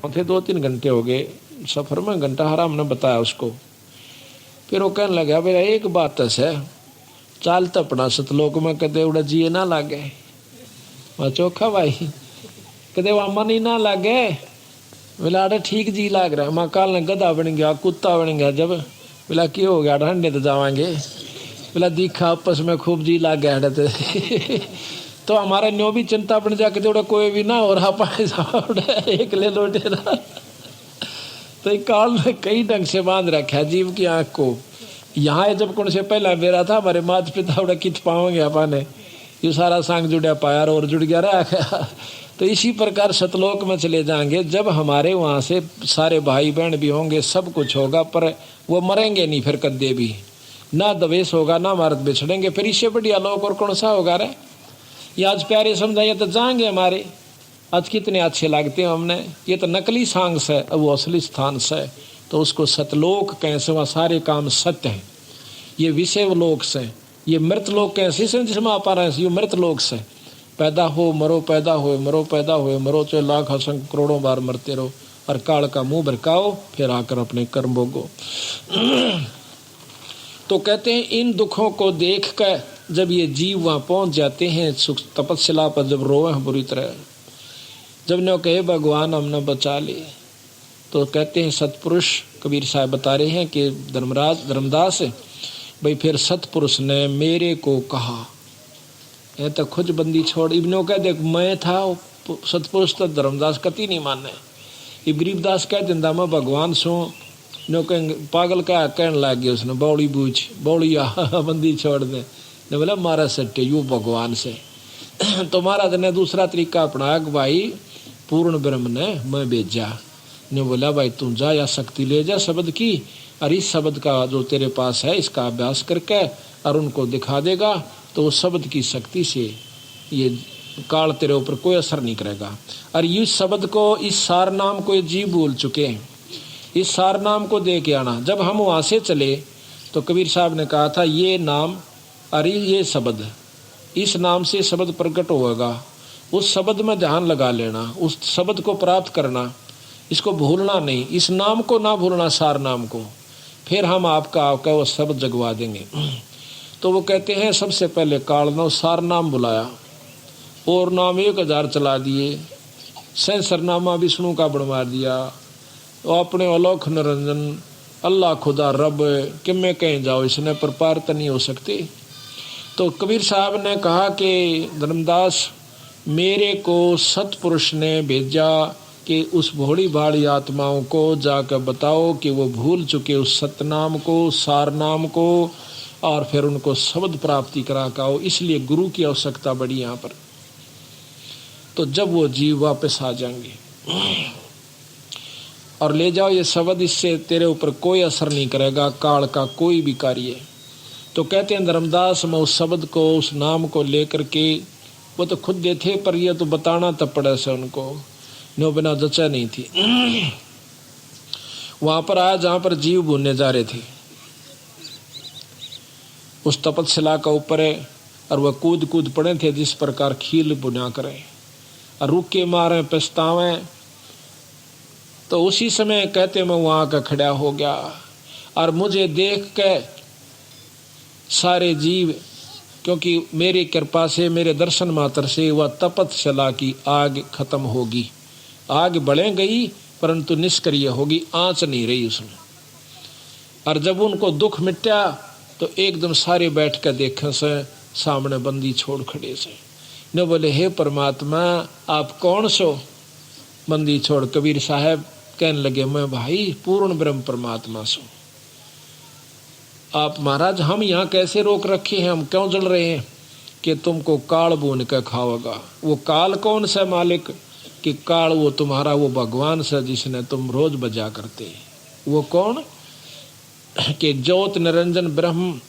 थे 2-3 घंटे हो गए सफर में, घंटा हरा हमने बताया उसको। फिर वो कहने लगा भाई एक बात है, चाल तपना सतलोक में कदे उड़ा जिए ना लागे। मैं चोखा भाई कदे वामा नहीं ना लागे। बोला अरे ठीक जी लाग रहा है। मैं काल ने गधा बन गया, कुत्ता बन गया। जब बोला क्यों हो गया, ठंडे तो जावांगे। बोला दिखा आपस में खूब जी लाग गया तो हमारा न्यो भी चिंता बन जा के कोई भी ना और आप एक ले लौटे ना। तो एक काल ने कई ढंग से बांध रखा जीव की आंख को। यहाँ जब कौन से पहला बेरा था हमारे माता पिता उड़ा किच पाओगे अपने ये सारा सांग जुड़ा पाया और जुड़ गया रहा। तो इसी प्रकार सतलोक में चले जाएंगे जब हमारे वहाँ से सारे भाई बहन भी होंगे, सब कुछ होगा, पर वो मरेंगे नहीं फिर कद्दे भी ना, द्वेष होगा ना मर्द बिछड़ेंगे। फिर इससे बढ़िया लोग और कौन सा होगा रे। ये आज प्यारे समझाइए तो जाएंगे हमारे, आज कितने अच्छे लगते हैं हमने। ये तो नकली सांग से, अब वो असली स्थान से, तो उसको सतलोक कैसे, वहाँ सारे काम सत्य हैं। ये विषय लोक से, ये मृत लोक कैसे जिसमें आप आ रहे हैं, ये मृत लोक से पैदा हो मरो, पैदा हो मरो, पैदा हो मरो, चाहे लाख असंख्य करोड़ों बार मरते रहो और काल का मुंह भरकाओ, फिर आकर अपने कर्म भोगो। तो कहते हैं इन दुखों को देख कर जब ये जीव वहाँ पहुँच जाते हैं सुख तपस्या पर, जब रोए हैं बुरी तरह, जब ने कहे भगवान हमने बचा ले, तो कहते हैं सतपुरुष कबीर साहब बता रहे हैं कि धर्मदास भाई फिर सतपुरुष ने मेरे को कहा, ये तो खुद बंदी छोड़। इब्नो कह देख मैं था सतपुरुष, तो धर्मदास कति नहीं माने। इब गरीबदास कह दिंदा मैं भगवान सो, नो कह पागल का कहने लग गया उसने, बौड़ी बूझ बौड़ी बंदी छोड़ दे। ने बोला मारा सट्टे यू भगवान से। तो महाराज ने दूसरा तरीका अपनाया कि भाई पूर्ण ब्रह्म ने मैं भेजा। ने बोला भाई तू जा या शक्ति ले जा शब्द की, और इस शब्द का जो तेरे पास है इसका अभ्यास करके और उनको दिखा देगा, तो उस शब्द की शक्ति से ये काल तेरे ऊपर कोई असर नहीं करेगा। और इस शब्द को, इस सार नाम को ये जीव भूल चुके हैं, इस सार नाम को दे के आना। जब हम वहाँ से चले तो कबीर साहब ने कहा था ये नाम, अरे ये शब्द, इस नाम से शब्द प्रकट होगा, उस शब्द में ध्यान लगा लेना, उस शब्द को प्राप्त करना, इसको भूलना नहीं, इस नाम को ना भूलना, सार नाम को, फिर हम आपका वो शब्द जगवा देंगे। तो वो कहते हैं सबसे पहले काल ने सार नाम बुलाया और नाम 1000 चला दिए, सहस्रनामा विष्णु का बनवा दिया, वो अपने अलौक निरंजन अल्लाह खुदा रब कि मैं कहीं जाओ इसने पर पार तो नहीं हो सकती। तो कबीर साहब ने कहा कि धर्मदास मेरे को सतपुरुष ने भेजा कि उस भोली भाड़ी आत्माओं को जाकर बताओ कि वो भूल चुके उस सतनाम को, सार नाम को, और फिर उनको शब्द प्राप्ति करा काओ, इसलिए गुरु की आवश्यकता बड़ी यहाँ पर। तो जब वो जीव वापस आ जाएंगे और ले जाओ ये शब्द, इससे तेरे ऊपर कोई असर नहीं करेगा काल का कोई भी कार्य। तो कहते हैं धर्मदास मैं उस शब्द को, उस नाम को लेकर के, वो तो खुद देते पर ये तो बताना तब पड़े से उनको, नो बिना जचा नहीं थी। वहां पर आया जहां पर जीव भूनने जा रहे थे, उस तपस्या का ऊपर है, और वह कूद कूद पड़े थे जिस प्रकार खील बुना करे और रुके मारे पछतावे। तो उसी समय कहते मैं वहां का खड़ा हो गया और मुझे देख के सारे जीव, क्योंकि मेरी कृपा से, मेरे दर्शन मात्र से वह तपस्या की आग खत्म होगी। आग बढ़े गई परंतु निष्क्रिय होगी, आंच नहीं रही उसमें। और जब उनको दुख मिटा तो एकदम सारे बैठ कर देखे से सामने बंदी छोड़ खड़े से। न बोले हे परमात्मा आप कौन सो? बंदी छोड़ कबीर साहब कहने लगे मैं भाई पूर्ण ब्रह्म परमात्मा सो। आप महाराज हम यहाँ कैसे रोक रखे हैं, हम क्यों जल रहे हैं? कि तुमको काल बुन कर खाओगा। वो काल कौन सा मालिक? कि काल वो तुम्हारा वो भगवान सा जिसने तुम रोज बजा करते। वो कौन? कि ज्योत निरंजन ब्रह्म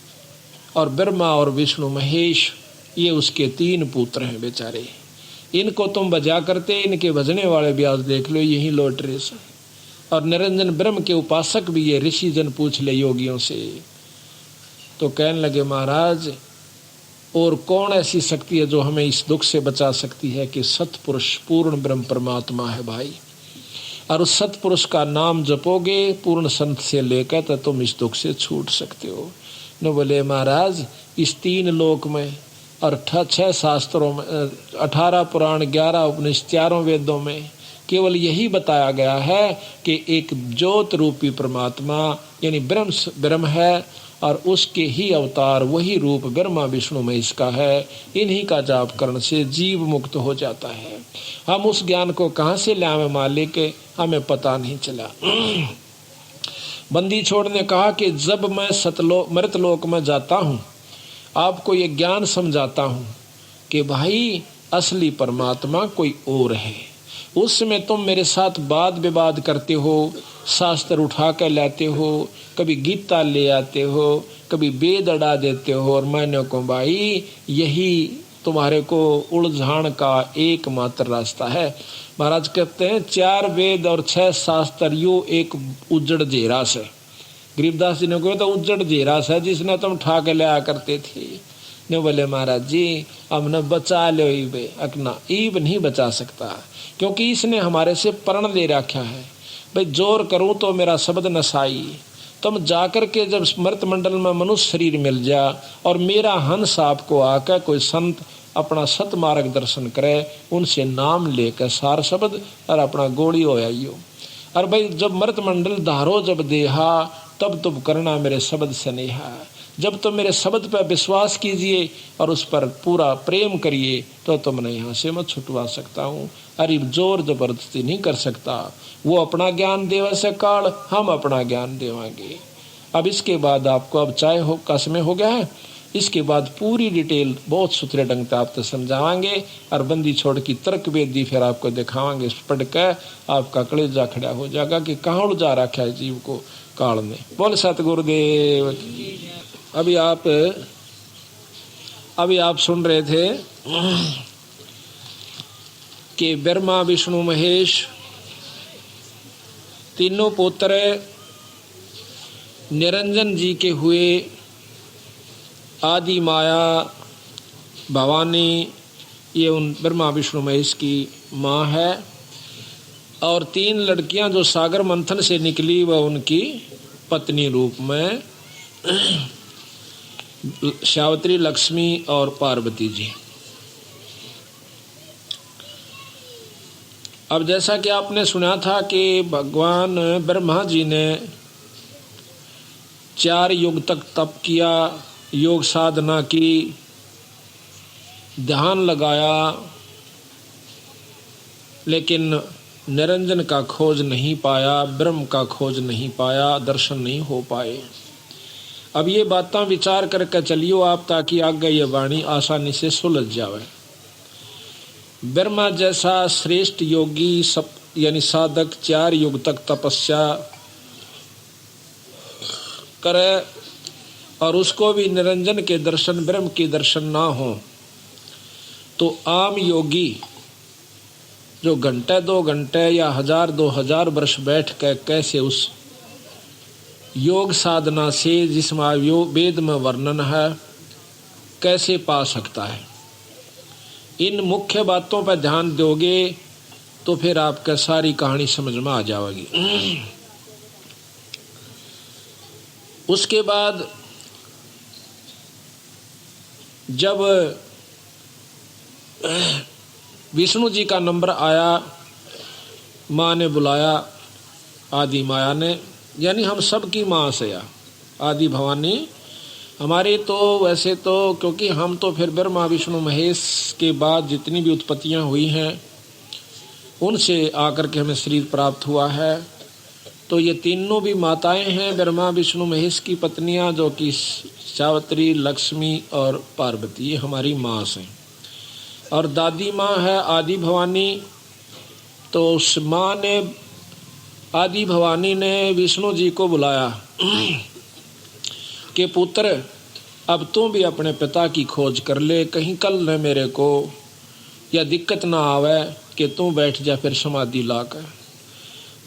और ब्रह्मा और विष्णु महेश, ये उसके 3 पुत्र हैं बेचारे। इनको तुम बजा करते, इनके भजने वाले भी आज देख लो यही लौट रहे से। और निरंजन ब्रह्म के उपासक भी ये ऋषि जन पूछ ले योगियों से। तो कहने लगे महाराज और कौन ऐसी शक्ति है जो हमें इस दुख से बचा सकती है? कि सतपुरुष पूर्ण ब्रह्म परमात्मा है भाई। और उस सतपुरुष का नाम जपोगे पूर्ण संत से लेकर तो तुम इस दुख से छूट सकते हो। न बोले महाराज इस 3 लोक में और 6 शास्त्रों में 18 पुराण 11 उपनिषद 4 वेदों में केवल यही बताया गया है कि एक ज्योत रूपी परमात्मा यानी ब्रह्म है और उसके ही अवतार वही रूप ब्रह्मा विष्णु महेश का है। इन्हीं का जाप करने से जीव मुक्त हो जाता है। हम उस ज्ञान को कहाँ से लाए मालिक, हमें पता नहीं चला। बंदी छोड़ ने कहा कि जब मैं मृतलोक में जाता हूँ आपको ये ज्ञान समझाता हूँ कि भाई असली परमात्मा कोई और है। उस समय तुम मेरे साथ वाद विवाद करते हो, शास्त्र उठा कर लाते हो, कभी गीता ले आते हो, कभी वेद अड़ा देते हो और मैंने को भाई यही तुम्हारे को उलझान का एकमात्र रास्ता है। महाराज कहते हैं 4 वेद और 6 शास्त्र यो एक उज्जड़ जेरास है। गरीबदास जी ने कहा तो उज्जड़ जेरास है जिसने तुम ठा के लाया करते थे। ने बोले महाराज जी हमने बचा लो ईबे अकना ईब नहीं बचा सकता क्योंकि इसने हमारे से प्रण ले रखा है। भाई जोर करूं तो मेरा शब्द नसाई, तुम जाकर के जब मृत मंडल में मनुष्य शरीर मिल जा और मेरा हंस आपको आकर कोई संत अपना सत मार्ग दर्शन करे उनसे नाम लेकर सार शब्द और अपना गोली हो आइयो। और भाई जब मृत मंडल धारो जब देहा तब तुम करना मेरे शब्द स्नेहा। जब तुम मेरे शब्द पर विश्वास कीजिए और उस पर पूरा प्रेम करिए तो तुमने यहाँ से मैं छुटवा सकता हूँ। अरे जोर जबरदस्ती नहीं कर सकता। वो अपना ज्ञान देवे से काल, हम अपना ज्ञान देवांगे। अब इसके बाद आपको अब चाय हो का समय हो गया है, इसके बाद पूरी डिटेल बहुत सुथरे ढंग से आपको समझावांगे और बंदी छोड़ की तर्क वेदी फिर आपको दिखावांगे। पढ़ कर आपका कलेजा खड़ा हो जाएगा कि कहाँ उलझा रखा है जीव को काल ने। बोल सतगुरुदेव। अभी आप सुन रहे थे कि ब्रह्मा विष्णु महेश तीनों पुत्र निरंजन जी के हुए। आदि माया भवानी ये उन ब्रह्मा विष्णु महेश की माँ है और 3 लड़कियां जो सागर मंथन से निकली वह उनकी पत्नी रूप में सावित्री, लक्ष्मी और पार्वती जी। अब जैसा कि आपने सुना था कि भगवान ब्रह्मा जी ने 4 युग तक तप किया, योग साधना की, ध्यान लगाया, लेकिन निरंजन का खोज नहीं पाया, ब्रह्म का खोज नहीं पाया, दर्शन नहीं हो पाए। अब ये बातें विचार करके चलियो आप ताकि आगे ये वाणी आसानी से सुलझ जावे। ब्रह्मा जैसा श्रेष्ठ योगी सब यानी साधक 4 युग तक तपस्या करे और उसको भी निरंजन के दर्शन, ब्रह्म के दर्शन ना हो तो आम योगी जो घंटे 2 घंटे या 1000-2000 वर्ष बैठ कर कैसे उस योग साधना से जिसमें वेद में वर्णन है कैसे पा सकता है। इन मुख्य बातों पर ध्यान दोगे तो फिर आपका सारी कहानी समझ में आ जाएगी। उसके बाद जब विष्णु जी का नंबर आया, माँ ने बुलाया, आदि माया ने, यानी हम सब की माँ से आदि भवानी हमारे तो वैसे तो क्योंकि हम तो फिर ब्रह्मा विष्णु महेश के बाद जितनी भी उत्पत्तियां हुई हैं उनसे आकर के हमें शरीर प्राप्त हुआ है। तो ये तीनों भी माताएं हैं ब्रह्मा विष्णु महेश की पत्नियां, जो कि सावित्री, लक्ष्मी और पार्वती, ये हमारी माँ से। और दादी माँ है आदि भवानी। तो उस माँ ने, आदि भवानी ने विष्णु जी को बुलाया कि पुत्र अब तू भी अपने पिता की खोज कर ले, कहीं कल न मेरे को या दिक्कत ना आवे कि तू बैठ जा फिर समाधि लाकर।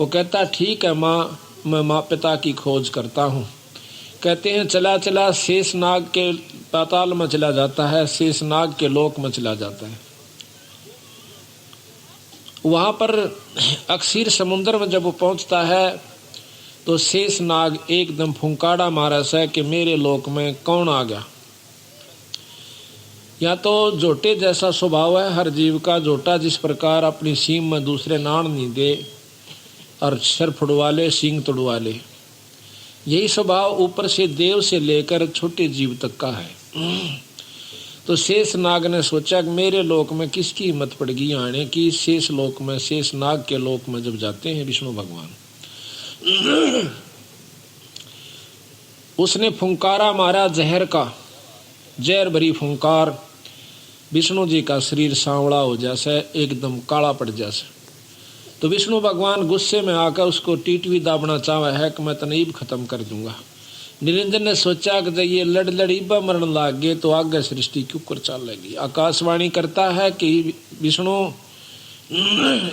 वो कहता ठीक है माँ, मैं माँ पिता की खोज करता हूँ। कहते हैं चला चला शेषनाग के पाताल में चला जाता है, शेषनाग के लोक में चला जाता है। वहाँ पर अक्षीर समुद्र में जब वो पहुँचता है तो शेष नाग एकदम फुंकाड़ा मारा से कि मेरे लोक में कौन आ गया। या तो जोटे जैसा स्वभाव है हर जीव का। जोटा जिस प्रकार अपनी सीम में दूसरे नाड़ नहीं दे और सर फुड़वा ले सींग तोड़वा ले, यही स्वभाव ऊपर से देव से लेकर छोटे जीव तक का है। तो शेष नाग ने सोचा कि मेरे लोक में किसकी हिम्मत पड़ेगी आने की। शेष लोक में, शेष नाग के लोक में जब जाते हैं विष्णु भगवान, उसने फुंकारा मारा जहर का, जहर भरी फुंकार। विष्णु जी का शरीर सांवला हो जैसे, एकदम काला पड़ जैसे। तो विष्णु भगवान गुस्से में आकर उसको टीटवी दाबना चाहा है कि मैं तनईब खत्म कर दूंगा। निरंजन ने सोचा कि जब ये लड़ीबा मरण लाग गए तो आगे सृष्टि क्यों कर चल लगी। आकाशवाणी करता है कि विष्णु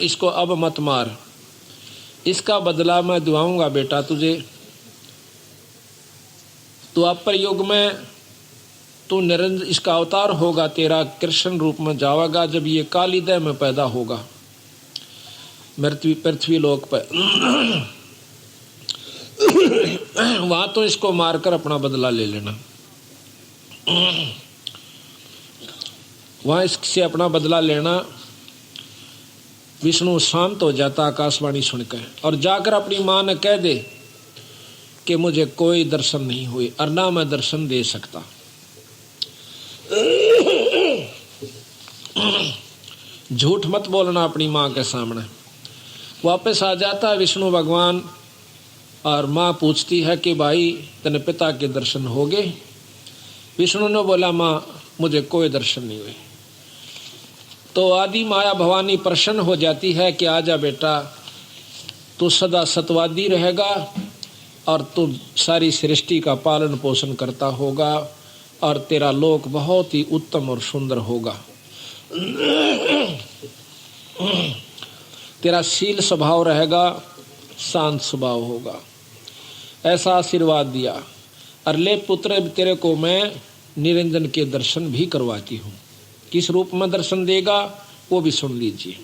इसको अब मत मार, इसका बदला मैं दिवाऊंगा बेटा तुझे। तो अपर युग में तू निरंजन, इसका अवतार होगा तेरा, कृष्ण रूप में जाएगा जब ये काली देह में पैदा होगा पृथ्वी लोक पर। वहां तो इसको मारकर अपना बदला ले लेना, वहां इससे अपना बदला लेना। विष्णु शांत हो जाता आकाशवाणी सुनकर और जाकर अपनी मां ने कह दे कि मुझे कोई दर्शन नहीं हुए और ना मैं दर्शन दे सकता। झूठ मत बोलना अपनी मां के सामने। वापस आ जाता है विष्णु भगवान और माँ पूछती है कि भाई तेने पिता के दर्शन हो गए। विष्णु ने बोला माँ मुझे कोई दर्शन नहीं हुए। तो आदि माया भवानी प्रसन्न हो जाती है कि आजा बेटा, तू सदा सतवादी रहेगा और तू सारी सृष्टि का पालन पोषण करता होगा और तेरा लोक बहुत ही उत्तम और सुंदर होगा। तेरा शील स्वभाव रहेगा, शांत स्वभाव होगा। ऐसा आशीर्वाद दिया। और ले पुत्र तेरे को मैं निरंजन के दर्शन भी करवाती हूँ। किस रूप में दर्शन देगा वो भी सुन लीजिए।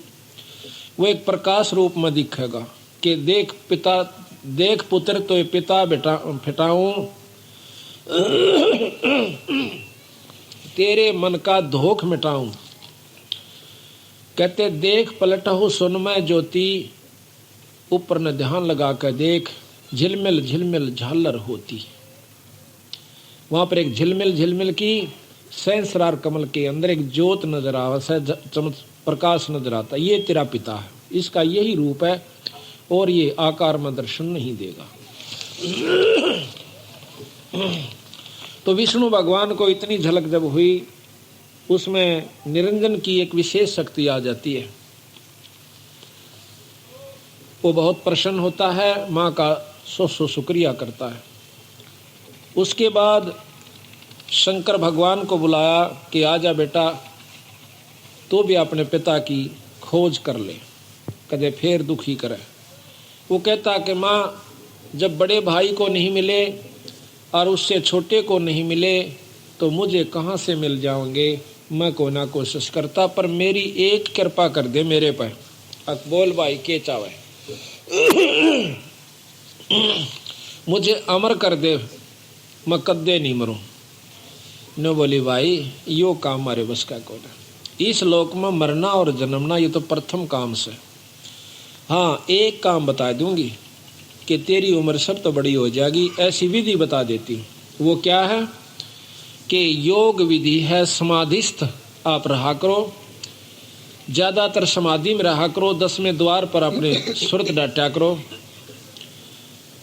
वो एक प्रकाश रूप में दिखेगा कि देख पिता, देख पुत्र तो पिता बेटा फिटाऊं, तेरे मन का धोख मिटाऊं। कहते देख पलटहु सुन मैं ज्योति, ऊपर न ध्यान लगा कर देख, झिलमिल झिलमिल झालर होती। वहां पर एक झिलमिल झिलमिल की सहस्रार कमल के अंदर एक ज्योत नजर आवा, चमक प्रकाश नजर आता। ये तेरा पिता है, इसका यही रूप है और ये आकार में दर्शन नहीं देगा। तो विष्णु भगवान को इतनी झलक जब हुई, उसमें निरंजन की एक विशेष शक्ति आ जाती है। वो बहुत प्रसन्न होता है, माँ का सौ शुक्रिया करता है। उसके बाद शंकर भगवान को बुलाया कि आजा बेटा, तो भी अपने पिता की खोज कर ले, कदे फिर दुखी करे। वो कहता कि माँ जब बड़े भाई को नहीं मिले और उससे छोटे को नहीं मिले तो मुझे कहाँ से मिल जाओगे। मैं को ना कोशिश करता, पर मेरी एक कृपा कर दे मेरे पर। बोल भाई के चावे, मुझे अमर कर दे, मैं कद्दे नहीं मरूं। ने बोली भाई यो काम हमारे बस का कौन है। इस लोक में मरना और जन्मना ये तो प्रथम काम से। हाँ एक काम बता दूंगी कि तेरी उम्र सब तो बड़ी हो जाएगी, ऐसी विधि बता देती। वो क्या है कि योग विधि है, समाधिस्थ आप रहा करो, ज़्यादातर समाधि में रहा करो, 10वें द्वार पर अपने सुरत डाटा करो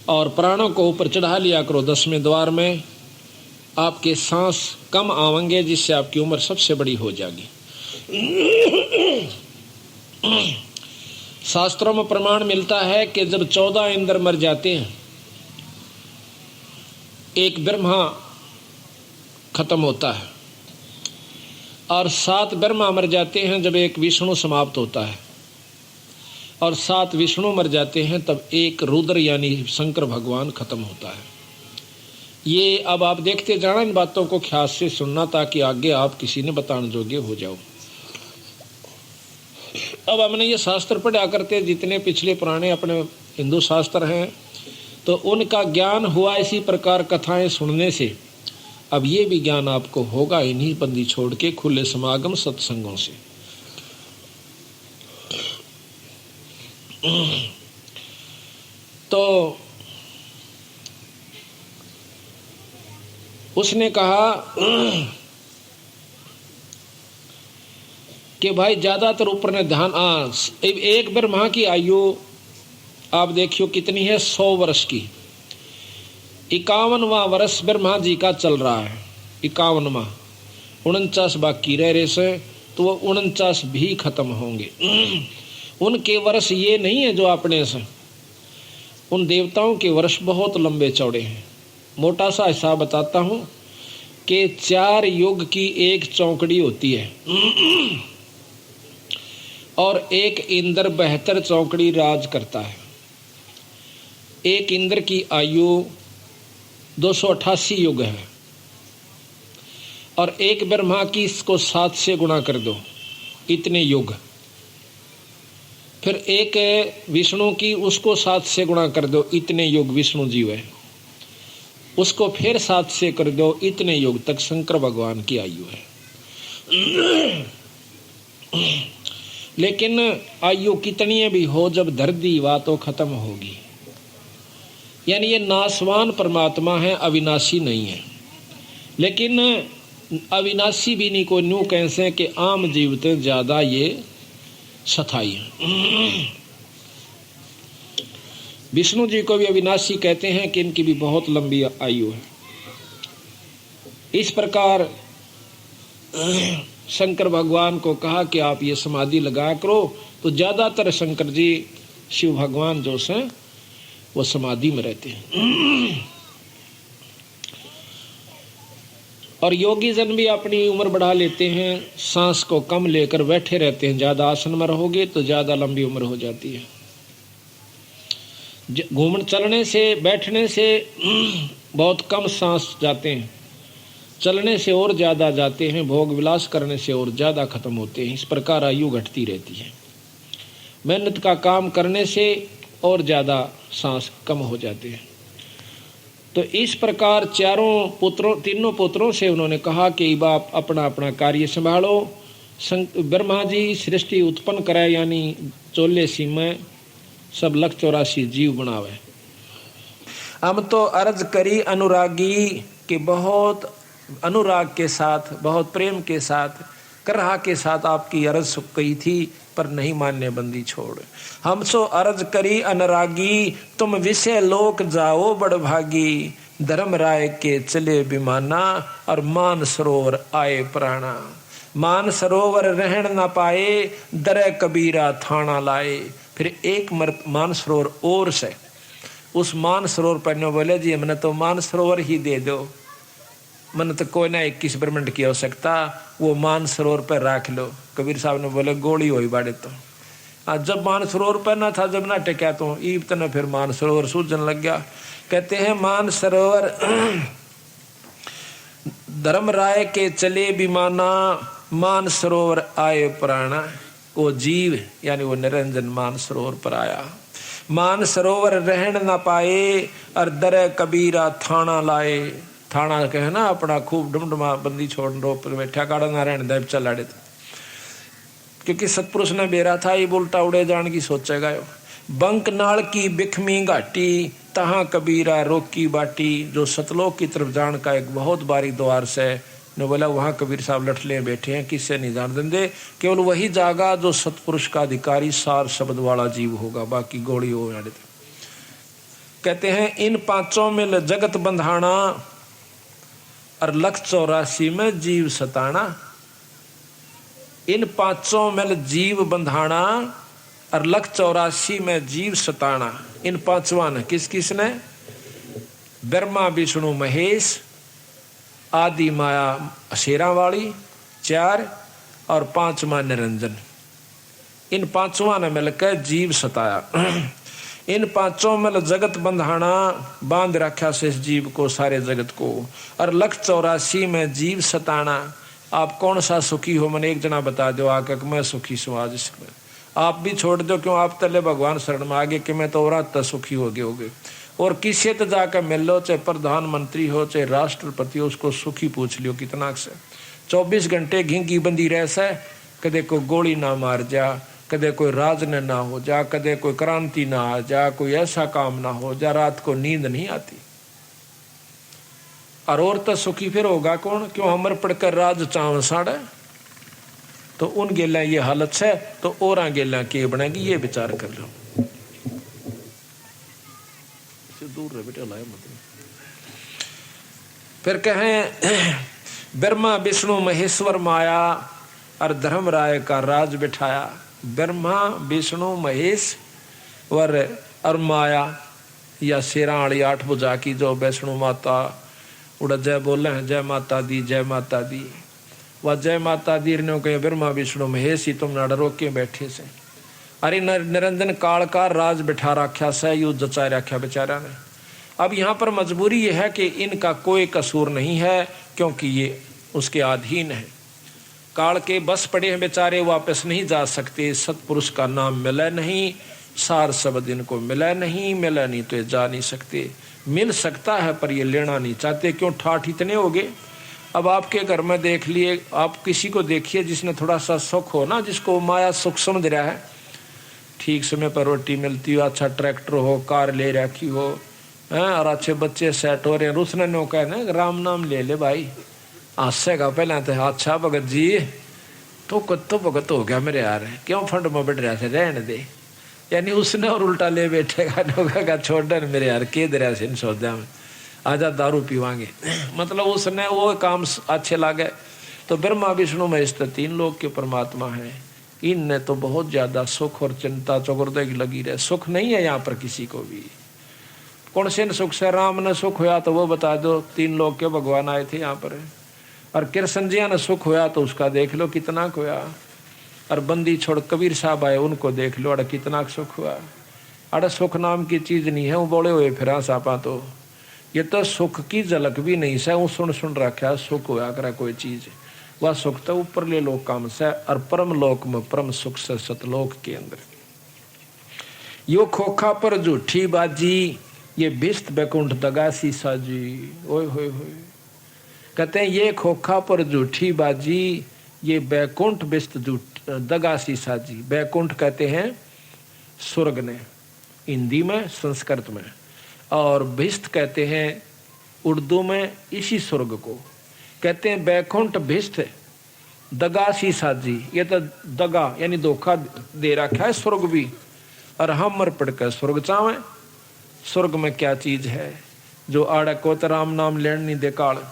और प्राणों को ऊपर चढ़ा लिया करो 10वें द्वार में। आपके सांस कम आवेंगे जिससे आपकी उम्र सबसे बड़ी हो जाएगी। शास्त्रों में प्रमाण मिलता है कि जब 14 इंद्र मर जाते हैं, एक ब्रह्मा खत्म होता है और 7 ब्रह्मा मर जाते हैं जब एक विष्णु समाप्त होता है, और 7 विष्णु मर जाते हैं तब एक रुद्र यानी शंकर भगवान खत्म होता है। ये अब आप देखते जाना, इन बातों को ख्याल से सुनना ताकि आगे आप किसी ने बताने जोगे हो जाओ। अब हमने ये शास्त्र पढ़ा करते, जितने पिछले पुराने अपने हिंदू शास्त्र हैं, तो उनका ज्ञान हुआ इसी प्रकार कथाएं सुनने से। अब ये भी ज्ञान आपको होगा इन्हीं बंदी छोड़ के, खुले समागम सत्संगों से। तो उसने कहा कि भाई ज्यादातर ऊपर ने ध्यान, एक ब्रह्मा की आयु आप देखियो कितनी है, 100 वर्ष की। 51वां वर्ष ब्रह्मा जी का चल रहा है, 51वां, 49 बाकी रह रहे से, तो वो 49 भी खत्म होंगे। उनके वर्ष ये नहीं है जो अपने से, उन देवताओं के वर्ष बहुत लंबे चौड़े हैं। मोटा सा हिसाब बताता हूं कि 4 युग की एक चौकड़ी होती है और एक इंद्र 72 चौकड़ी राज करता है। एक इंद्र की आयु 288 युग है और एक ब्रह्मा की इसको 7 से गुणा कर दो, इतने युग। फिर एक विष्णु की, उसको 7 से गुणा कर दो, इतने युग विष्णु जीव है। उसको फिर 7 से कर दो, इतने युग तक शंकर भगवान की आयु है। लेकिन आयु कितनी भी हो, जब धरती वा तो खत्म होगी। यानी ये नासवान परमात्मा है, अविनाशी नहीं है। लेकिन अविनाशी भी नहीं कोई न्यू कैसे कि आम जीवते ज्यादा ये सथाई है। विष्णु जी को भी अविनाशी कहते हैं कि इनकी भी बहुत लंबी आयु है। इस प्रकार शंकर भगवान को कहा कि आप ये समाधि लगा करो, तो ज्यादातर शंकर जी शिव भगवान जो से वो समाधि में रहते हैं। और योगी जन भी अपनी उम्र बढ़ा लेते हैं, सांस को कम लेकर बैठे रहते हैं। ज्यादा आसन में रहोगे तो ज्यादा लंबी उम्र हो जाती है। घूमने चलने से, बैठने से बहुत कम सांस जाते हैं, चलने से और ज्यादा जाते हैं, भोग विलास करने से और ज्यादा खत्म होते हैं। इस प्रकार आयु घटती रहती है। मेहनत का काम करने से और ज्यादा सांस कम हो जाते हैं। तो इस प्रकार तीनों पुत्रों से उन्होंने कहा कि बाप अपना अपना कार्य संभालो। ब्रह्मा जी सृष्टि उत्पन्न कराए, यानी 84 में सब 184 जीव बनावे। हम तो अर्ज करी अनुरागी के, बहुत अनुराग के साथ, बहुत प्रेम के साथ, करहा के साथ आपकी अर्ज कही थी, पर नहीं मानने बंदी छोड़। हम सो अर्ज करी अनुरागी, तुम विषय लोक जाओ बड़ भागी। धर्म राय के चले विमाना, और मान सरोवर आए प्राणा। मान सरोवर रहन न पाए, दरे कबीरा थाना लाए। फिर एक मान सरोवर और से, उस मान सरोवर पर बोले जी हमने तो मान सरोवर ही दे दो, मन तो कोई ना 21 ब्रह्मंड की आवश्यकता, वो मान सरोवर पर रख लो। कबीर साहब ने बोले गोली हुई बाड़े तो। जब मान सरोवर पर ना था, जब ना टेका तो ईब तने फिर मान सरोवर सूझन लग गया। कहते हैं मान सरोवर धर्म राय के चले विमाना, मान सरोवर आए प्राणा। वो जीव यानी वो निरंजन मान सरोवर पर आया। मान सरोवर रहन ना पाए, और दरे कबीरा थाना लाए। थाना कहे ना अपना खूब डुमडुमा बंदी छोड़ रोप बैठा काड़ा ना रहने दे चल आड़े। क्योंकि सतपुरुष ने बेरा था, ये उल्टा उड़े जान की सोचेगा। बंक नाल की बिखमी घाटी, तहां कबीरा रोकी बाटी। जो सतलोक की तरफ जान का एक बहुत बारी द्वार से ने बोला, वहां कबीर साहब लठले बैठे हैं, किससे नहीं जान देंगे। केवल वही जागा जो सतपुरुष का अधिकारी सार शब्द वाला जीव होगा, बाकी गोड़ी हो। कहते हैं इन पांचों में जगत बंधाना, और 184 में जीव सताना। इन पांचों में जीव बंधाना, और 184 में जीव सताना। इन पांचवा ने किस किस ने? ब्रह्मा विष्णु महेश, आदि माया शेरा वाली 4, और 5वां निरंजन। इन पांचवा ने मिलकर जीव सताया। इन पांचों में जगत बंधाना, बांध रखा से इस जीव को, सारे जगत को। और 184 में जीव सताना। आप कौन सा सुखी हो? मैंने एक जना बता दो आकर मैं सुखी सु आज इसमें। आप भी छोड़ दो, क्यों आप तले भगवान शरण में आगे कि मैं तो और सुखी हो गए। और किसी तो जाकर मिल लो, चाहे प्रधानमंत्री हो चाहे राष्ट्रपति हो, उसको सुखी पूछ लियो कितना से 24 घंटे घिंगी बंदी रह से, कदे कोई गोली ना मार जा, कदे कोई राज ना हो जा, कदे कोई क्रांति ना आ जा, कोई ऐसा काम ना हो जा, रात को नींद नहीं आती। और तो सुखी फिर होगा कौन, क्यों हमर पढ़कर राज चाव साड़ा, तो उन गेला ये हालत है तो और गेला के बनेगी, ये विचार कर लो। दूर रहे बेटा, लाए मत। फिर कहें ब्रह्मा विष्णु महेश्वर माया और धर्म राय का राज बिठाया। ब्रह्मा विष्णु महेश्वर और माया या शेराणी 8 भुजा की जो वैष्णु माता उड़ा जय बोले हैं, जय माता दी जय माता दी। वह जय माता दी ने कहे ब्रह्मा विष्णु महेश ही तुम नाड़ रोक के बैठे से। अरे निरंजन काल का राज बिठा रखा से, यू जचा रखा बेचारा ने। अब यहाँ पर मजबूरी यह है कि इनका कोई कसूर नहीं है, क्योंकि ये उसके अधीन है। काल के बस पड़े हैं बेचारे, वापस नहीं जा सकते। सतपुरुष का नाम मिला नहीं, सार शब्द इनको मिला नहीं, मिला नहीं तो ये जा नहीं सकते। मिल सकता है पर ये लेना नहीं चाहते, क्यों ठाठ इतने हो गए। अब आपके घर में देख लिए, आप किसी को देखिए जिसने थोड़ा सा सुख हो ना, जिसको माया सुख समझ रहा है, ठीक समय पर रोटी मिलती हो, अच्छा ट्रैक्टर हो, कार ले रखी हो, और अच्छे बच्चे सेट हो रहे हैं, उसने नो कहना राम नाम ले ले भाई, हंसेगा पहले तो अच्छा भगत जी तो कत्तो भगत हो गया मेरे यार, क्यों फंड में बैठ रहा से रहने दे। यानी उसने और उल्टा ले बैठेगा, नौका छोड़ दे मेरे यार के दरिया से सोचा में आजा दारू पीवांगे। मतलब उसने वो काम अच्छे लागे। तो ब्रह्मा विष्णु महेश 3 लोक के परमात्मा है, इनने तो बहुत ज्यादा सुख और चिंता चौगुर्दे की लगी रहे। सुख नहीं है यहाँ पर किसी को भी। कौन से न सुख से राम ने सुख हुआ तो वो बता दो, 3 लोक के भगवान आए थे यहाँ पर। और कृष्ण जी ने सुख हुआ तो उसका देख लो कितना हुआ। और बंदी छोड़ कबीर साहब आए, उनको देख लो अरे कितना सुख हुआ। अरे सुख नाम की चीज नहीं है, वो बोले हुए फिर सापा तो ये तो सुख की झलक भी नहीं से, वो सुन रखा सुख हुआ करे कोई चीज, वह सुख तो ऊपर ले लोक काम से। और परम लोक में परम सुख से सतलोक के अंदर यो खोखा पर झूठी बाजी, ये बिस्त बैकुंठ दगासी साजी। ओए होए होए, कहते हैं ये खोखा पर झूठी बाजी, ये बैकुंठ बिस्त दगासी साजी। बैकुंठ कहते हैं स्वर्ग ने हिंदी में, संस्कृत में, और भिस्त कहते हैं उर्दू में इसी स्वर्ग को कहते हैं। बैकुंठ भिस्त दगासी साजी, ये तो दगा यानी धोखा दे रखा है स्वर्ग भी, और हम मर पड़कर स्वर्ग चावे। स्वर्ग में क्या चीज है जो आड़ा को तो राम नाम लेन नहीं दे काल,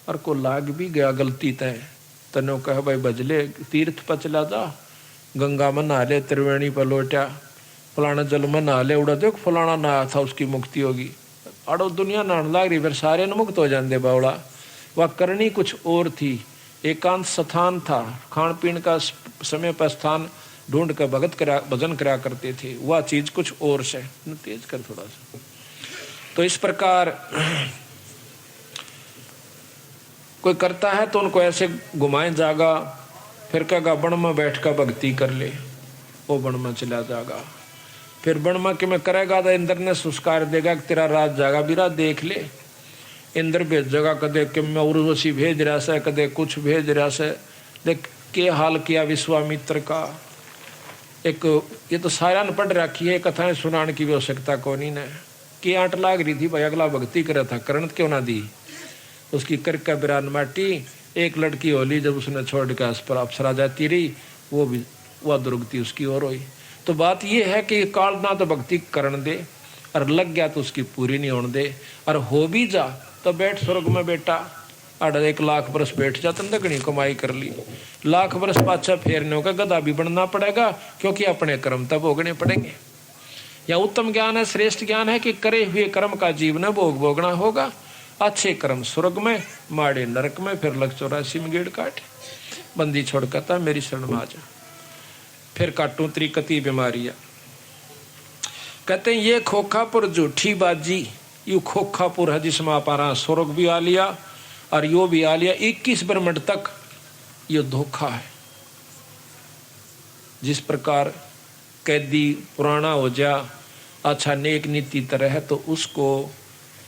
और को लाग भी गया गलती तय तनो कह भाई बजले तीर्थ पर चला जा, गंगा में नहा ले, त्रिवेणी पर लौटा, फलाना जल में नहा ले, उड़ा देख फलाना नहा था उसकी मुक्ति होगी। अड़ो दुनिया नहाने लाग रही, फिर सारे न मुक्त हो जाते बावड़ा। वह करनी कुछ और थी, एकांत स्थान था, खान पीन का समय पर स्थान ढूंढ कर भजन करा करते थे, वह चीज कुछ और से। तेज कर थोड़ा सा। तो इस प्रकार कोई करता है तो उनको ऐसे घुमाए जागा, फिर कहेगा बन में बैठ कर भक्ति कर ले, वो बन में चला जागा। फिर बन में कि मैं करेगा तो इंद्र ने सुस्कार देगा कि तेरा राज जागा बीरा देख ले। इंद्र भेजेगा, कदे कि मैं उर्वशी भेज रहा से, कदे कुछ भेज रहा से। देख के हाल किया विश्वामित्र का। एक ये तो सारा न पढ़ रखी है, कथाएं सुनाने की भी आवश्यकता कोनी ने। के आंट लाग रही थी भाई, अगला भक्ति करे था, करण क्यों ना दी। उसकी कर का बिरान माटी, एक लड़की होली जब उसने छोड़ के उस पर अप्सरा जाती रही, वो भी वह दुर्गति उसकी और हुई। तो बात यह है कि काल ना तो भक्ति करण दे, और लग गया तो उसकी पूरी नहीं होने दे। और हो भी जा तो बैठ स्वर्ग में बेटा, 1 लाख बरस बैठ जा, तन दगनी कमाई कर ली। लाख बरस पाछा फेरने का गधा भी बनना पड़ेगा, क्योंकि अपने कर्म तब भोगने पड़ेंगे। या उत्तम ज्ञान है, श्रेष्ठ ज्ञान है कि करे हुए कर्म का जीवन भोग भोगना होगा। अच्छे कर्म स्वर्ग में, माड़े नरक में, फिर लग 84 में गेड़ काट। बंदी छोड़ कहता मेरी शरण में आ जा, फिर काटू तेरी कती बीमारियां। कहते हैं ये खोखापुर झूठी बाजी, यू खोखापुर है जिसमें आप स्वर्ग भी आ लिया और यो भी आ लिया। 21 ब्रह्मंड तक ये धोखा है। जिस प्रकार कैदी पुराना हो जा, अच्छा नेक नीति तरह है, तो उसको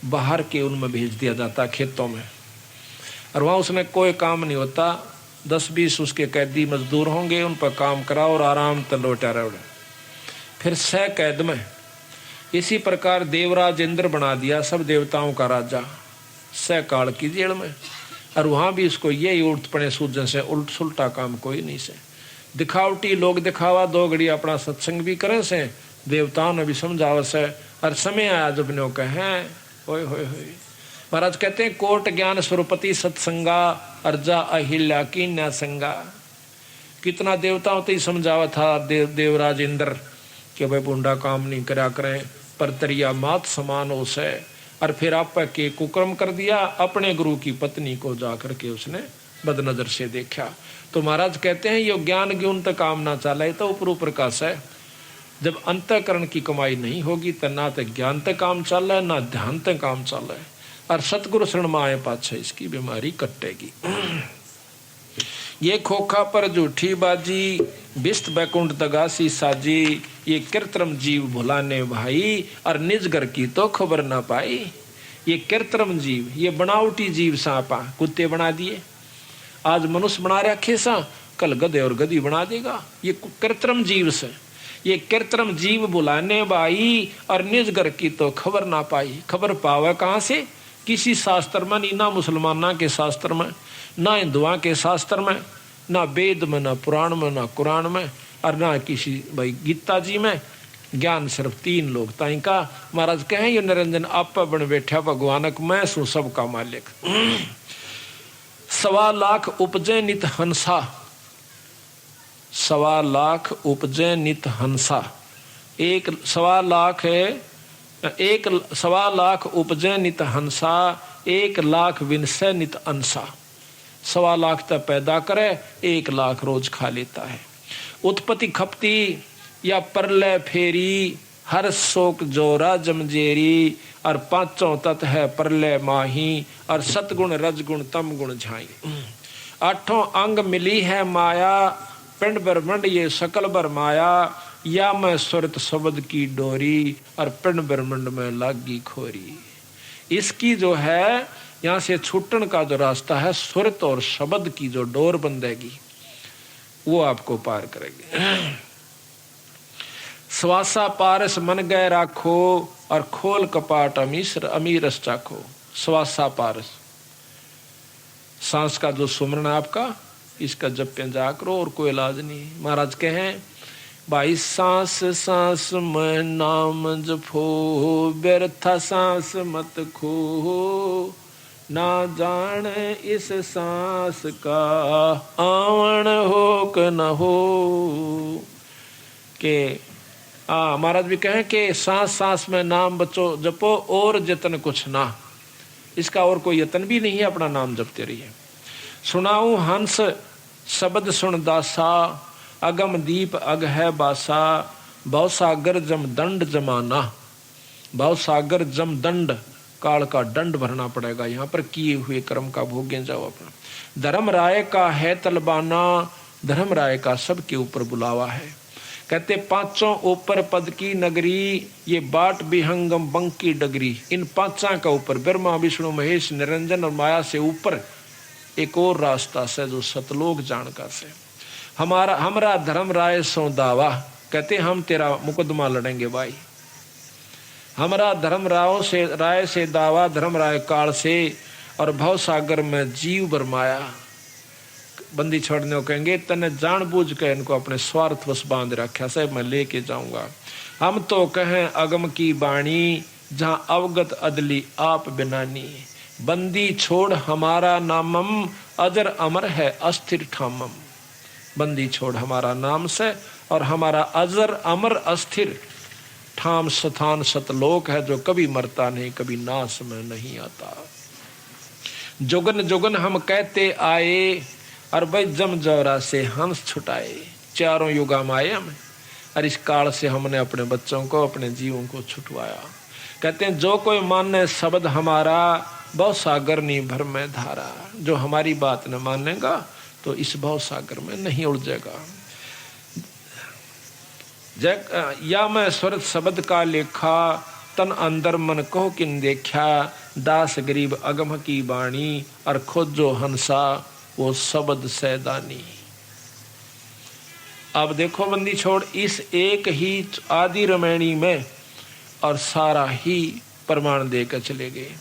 बाहर के उनमें भेज दिया जाता खेतों में, और वहाँ उसमें कोई काम नहीं होता। 10-20 उसके कैदी मजदूर होंगे, उन पर काम कराओ और आराम से लौटा रहो। फिर 100 कैद में। इसी प्रकार देवराज इंद्र बना दिया सब देवताओं का राजा 100 काल की जेल में, और वहाँ भी इसको यही उल्ट पड़े सूजन से उल्ट सुलटा काम कोई नहीं से। दिखावटी लोग दिखावा 2 घड़ी अपना सत्संग भी करें से, देवताओं ने भी समझाव से, और समय आया जब नो कहें होय होय होय। महाराज कहते हैं कोट ज्ञान स्वरूपति सत्संगा अर्जा अहिल्या की न संगा। कितना देवताओं तो ही समझावा था देवराज इंद्र कि भाई बुंडा काम नहीं करा करें, पर तरिया मात समान हो से, और फिर आप के कुकर्म कर दिया, अपने गुरु की पत्नी को जाकर के उसने बदनजर से देखा। तो महाराज कहते हैं ये ज्ञान गुण तक काम ना चले तो ऊपर प्रकाश है। जब अंतःकरण की कमाई नहीं होगी तो ना तो ज्ञान तक काम चल है ना ध्यान तक काम चल है, और सतगुरु शरण में आए पाछे इसकी बीमारी कटेगी। ये खोखा पर झूठी बाजी बिस्त बैकुंठ दगासी साजी, ये कृत्रिम जीव भुलाने भाई, और निज घर की तो खबर ना पाई। ये कृत्रिम जीव, ये बनावटी जीव सांपा कुत्ते बना दिए, आज मनुष्य बना रखे सा, कल गधे और गधी बना देगा। ये कृत्रिम जीव से, ये कृत्रिम जीव बुलाने भाई, और निज घर की तो खबर ना पाई। खबर पावे कहाँ से? किसी शास्त्र में नहीं, ना मुसलमाना के शास्त्र में, ना हिंदुआ के शास्त्र में, ना वेद में, ना पुराण में, ना कुरान में, और ना किसी भाई गीता जी में। ज्ञान सिर्फ 3 लोग ताई का। महाराज कहें ये निरंजन आप बन बैठा भगवानक, मैं सू सबका मालिक। 1.25 लाख उपजे नित हंसा, 1.25 लाख उपजे नित हंसा। 1.25 लाख है, 1.25 लाख उपजे नित हंसा, 1 लाख विनसे नित अंसा। 1.25 लाख तक पैदा करे, 1 लाख रोज खा लेता है। उत्पत्ति खपती या परलय फेरी, हर शोक जोरा जमजेरी, और 5 तत्व है परलय माही, और सतगुण रजगुण तम गुण झाई। 8 अंग मिली है माया, पिंड ब्रह्मंड ये सकल बर माया, या मैं सुरत शब्द की डोरी, और पिंड ब्रह्मंड में लागी खोरी। इसकी जो है यहाँ से छूटन का जो रास्ता है, सुरत और शब्द की जो डोर बंधेगी वो आपको पार करेगी। श्वासा पारस मन गए राखो, और खोल कपाट अमीरस चाखो। श्वासा पारस, सांस का जो सुमरण आपका, इसका जप जा करो और कोई इलाज नहीं। महाराज कहें भाई सांस सांस में नाम जपो, व्यर्था सांस मत खो, ना जान इस सांस का आवन हो क न हो। के महाराज भी कहें कि सांस सांस में नाम बचो जपो और जतन कुछ ना, इसका और कोई यतन भी नहीं है, अपना नाम जपते रहिए। सुनाऊं हंस शब्द सुन दासा, अगम दीप अग है बासा, भवसागर जम दंड जमाना। भवसागर जम दंड, काल का दंड भरना पड़ेगा, यहाँ पर किए हुए कर्म का भोगे जाओ अपना। धर्म राय का है तलबाना, धर्म राय का सबके ऊपर बुलावा है। कहते 5 ऊपर पद की नगरी, ये बाट विहंगम बंकी डगरी। इन 5 का ऊपर ब्रह्मा विष्णु महेश निरंजन और माया से ऊपर एक और रास्ता से जो सतलोक जानकार से। हमारा धर्म राय सो दावा, कहते हम तेरा मुकदमा लड़ेंगे भाई। हमारा धर्म राय से दावा, धर्म राय काल से, और भव सागर में जीव बरमाया। बंदी छोड़ने को कहेंगे तने जानबूझ के इनको अपने स्वार्थ वश बांध रखा से, मैं लेके जाऊंगा। हम तो कहें अगम की बाणी, जहां अवगत अदली आप बिनानी। बंदी छोड़ हमारा नामम, अजर अमर है अस्थिर ठामम। बंदी छोड़ हमारा नाम से, और हमारा अजर अमर अस्थिर ठाम स्थान सतलोक है, जो कभी मरता नहीं, कभी नाश में नहीं आता। जुगन जुगन हम कहते आए, और भाई जम जौरा से हंस छुटाए। 4 युगा में आए हम, और इस काल से हमने अपने बच्चों को, अपने जीवों को छुटवाया। कहते हैं जो कोई माने शब्द हमारा, भव सागर नहीं भर में धारा। जो हमारी बात न मानेगा तो इस भव सागर में नहीं उलझेगा। या मैं स्वरत शब्द का लेखा, तन अंदर मन कहो किन देखा, दास गरीब अगम की बाणी, और खोजो हंसा वो शब्द सैदानी। अब देखो बंदी छोड़, इस एक ही आदि रमैणी में और सारा ही प्रमाण देकर चले गए।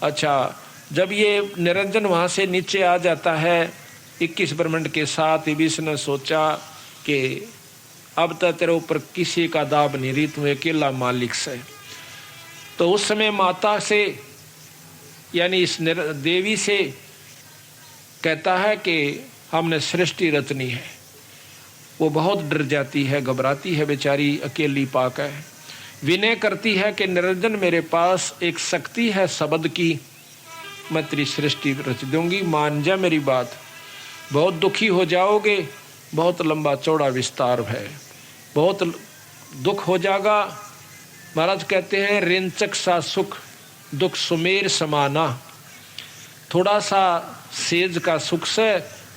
अच्छा, जब ये निरंजन वहां से नीचे आ जाता है 21 ब्रह्मंड के साथ, विष्णु ने सोचा कि अब तक तेरे ऊपर किसी का दाब नहीं रही, तू अकेला मालिक से। तो उस समय माता से यानी इस देवी से कहता है कि हमने सृष्टि रचनी है। वो बहुत डर जाती है, घबराती है बेचारी, अकेली पाकर विनय करती है कि निरंजन मेरे पास एक शक्ति है शब्द की, मैं तेरी सृष्टि रच दूंगी, मान जा मेरी बात। बहुत दुखी हो जाओगे, बहुत लंबा चौड़ा विस्तार है, बहुत दुख हो जाएगा। महाराज कहते हैं रेंचक सा सुख दुख सुमेर समाना, थोड़ा सा सेज का सुख से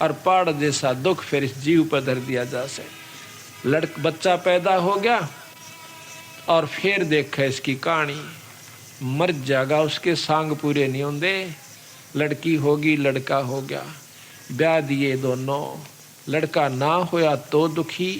और पहाड़ जैसा दुख फिर इस जीव पर धर दिया जा से। बच्चा पैदा हो गया और फिर देखा इसकी कहानी, मर जाएगा, उसके सांग पूरे नहीं होंगे। लड़की होगी, लड़का हो गया, ब्याह दिए दोनों, लड़का ना होया तो दुखी,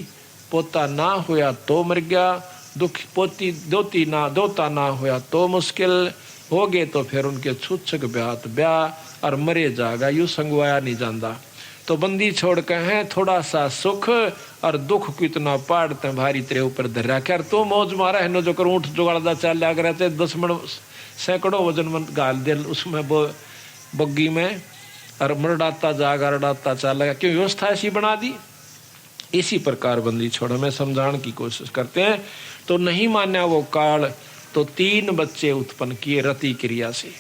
पोता ना होया तो मर गया, दुख पोती दोता ना होया तो मुश्किल हो गए। तो फिर उनके छुच्छक ब्याह और मरे जाएगा, यूं संगवाया नहीं जाता। तो बंदी छोड़ के हैं थोड़ा सा सुख और दुख को इतना पाड़ते भारी तेरे ऊपर धर रखा। तो मौज मारा है, जो कर ऊँट जुगाड़दा चल लग रहे थे, 10 मन सैकड़ों वजन मन गाल दे उसमें बग्गी में, और मरडाता जागा रडाता चल लगा। क्यों व्यवस्था ऐसी बना दी। इसी प्रकार बंदी छोड़ हमें समझाने की कोशिश करते हैं। तो नहीं मान्या वो काल, तो 3 बच्चे उत्पन्न किए रति क्रिया से।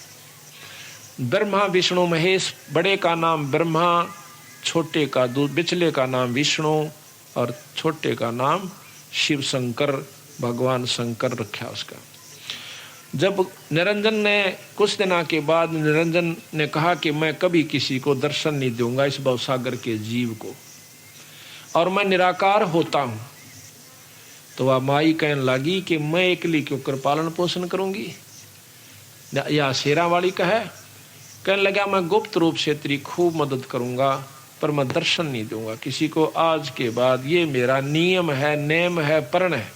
ब्रह्मा विष्णु महेश, बड़े का नाम ब्रह्मा, छोटे का बिचले का नाम विष्णु और छोटे का नाम शिव शंकर, भगवान शंकर रखा उसका। जब निरंजन ने कुछ दिनों के बाद निरंजन ने कहा कि मैं कभी किसी को दर्शन नहीं दूंगा इस भवसागर के जीव को, और मैं निराकार होता हूं, तो वह माई कहने लगी कि मैं एकली क्यों कर पालन पोषण करूंगी। या शेरा वाली कहने लगा मैं गुप्त रूप से तेरी खूब मदद करूंगा, पर मैं दर्शन नहीं दूंगा किसी को आज के बाद। ये मेरा नियम है, नेम है, प्रण है।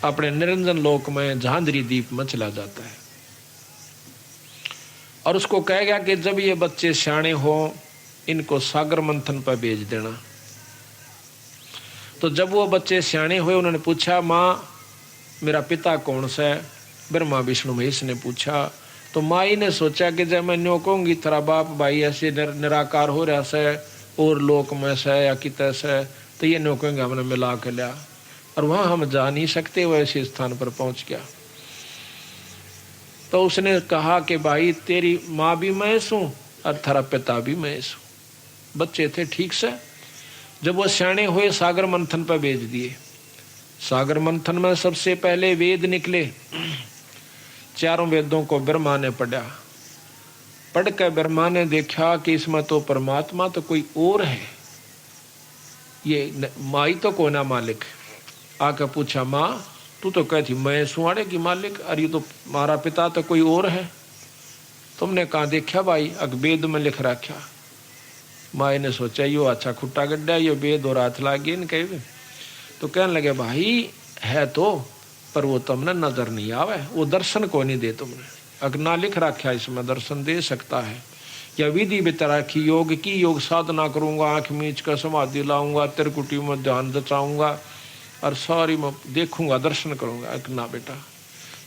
अपने निरंजन लोक में झांझरी दीप में चला जाता है और उसको कह गया कि जब ये बच्चे सियाणे हो इनको सागर मंथन पर भेज देना। तो जब वो बच्चे सियाणे हुए उन्होंने पूछा माँ मेरा पिता कौन सा है। ब्रह्मा विष्णु महेश ने पूछा। तो माई ने सोचा कि जब मैं न्यो कहूँगी तेरा बाप भाई ऐसे निराकार हो रहा से और लोक में से या कित से, तो ये न्यो कहेंगे हमने मिला के लिया, और वहाँ हम जा नहीं सकते, वो ऐसे स्थान पर पहुँच गया। तो उसने कहा कि भाई तेरी माँ भी मैं हूँ और तेरा पिता भी मैं हूँ। बच्चे थे ठीक से। जब वो सियाणे हुए सागर मंथन पर भेज दिए। सागर मंथन में सबसे पहले वेद निकले। 4 वेदों को ब्रह्मा ने पढ़ा। पढ़ कर ब्रह्मा ने देखा कि इसमें तो परमात्मा तो कोई और है, ये माई तो को ना मालिक। आकर पूछा माँ तू तो कहती मैं सुहाड़े की मालिक, अरे ये तो हमारा पिता तो कोई और है। तुमने कहा देखा भाई वेद में लिख रखा। माई ने सोचा यो अच्छा खुट्टा गड्ढा, ये वेद और हाथ लागे न कहे। तो कहने लगे भाई है तो, पर वो तुमने नजर नहीं आवे, वो दर्शन को नहीं दे तुमने। अगना लिख रखा इसमें दर्शन दे सकता है। या विधि बितरा की योग की योग साधना करूंगा, आंख मीच कर समाधि लाऊंगा, त्रिकुटी में ध्यान जचाऊंगा और सारी मैं देखूंगा दर्शन करूंगा। अगना बेटा